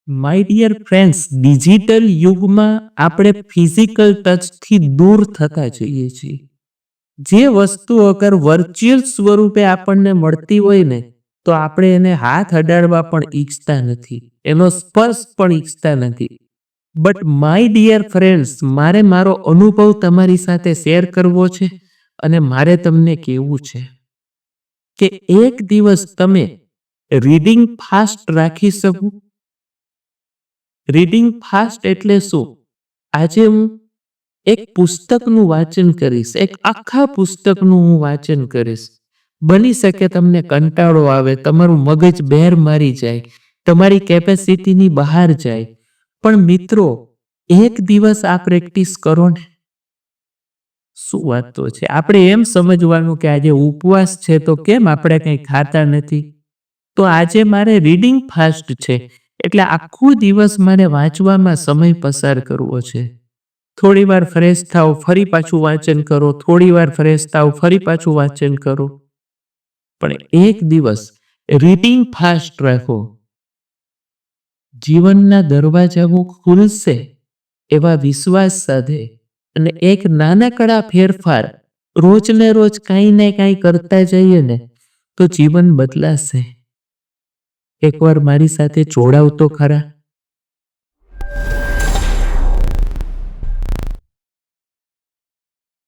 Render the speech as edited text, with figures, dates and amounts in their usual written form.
My dear friends, digital યુગમાં આપણે physical ટચથી દૂર થતા જઈએ છીએ. જે વસ્તુ અગર વર્ચ્યુઅલ સ્વરૂપે આપણને મળતી હોય ને, તો આપણે એને હાથ અડાડવા પણ ઈચ્છતા નથી, એનો સ્પર્શ પણ ઈચ્છતા નથી. બટ માય ડિયર ફ્રેન્ડ્સ, મારે મારો અનુભવ તમારી સાથે શેર કરવો છે અને મારે તમને કહેવું છે કે એક દિવસ તમે રીડિંગ ફાસ્ટ રાખી શકો. રીડિંગ ફાસ્ટ એટલે શું? આજે હું એક પુસ્તકનું વાંચન કરીશ, એક આખા પુસ્તકનું હું વાંચન કરીશ. બની શકે તમને કંટાળો આવે, તમારું મગજ બેર મારી જાય, તમારી કેપેસિટીની બહાર જાય. પણ મિત્રો, એક દિવસ આ પ્રેક્ટિસ કરો ને. શું વાત તો છે, આપણે એમ સમજવાનું કે આજે ઉપવાસ છે તો કેમ આપણે કંઈ ખાતા નથી. તો આજે મારે રીડિંગ ફાસ્ટ છે, એટલે આખો દિવસ મારે વાંચવામાં સમય પસાર કરવો છે. થોડી વાર ફ્રેશ થાવ, ફરી પાછું વાંચન કરો, થોડી વાર ફ્રેશ થાવ, ફરી પાછું વાંચન કરો. પણ એક દિવસ રીડિંગ ફાસ્ટ રાખો, જીવનના દરવાજાઓ ખુલશે એવા વિશ્વાસ સાથે, અને એક નાનકડા ફેરફાર રોજ ને રોજ કાંઈ ને કાંઈ કરતા જઈએ ને, તો જીવન બદલાશે. એકવાર મારી સાથે જોડાવ તો ખરા.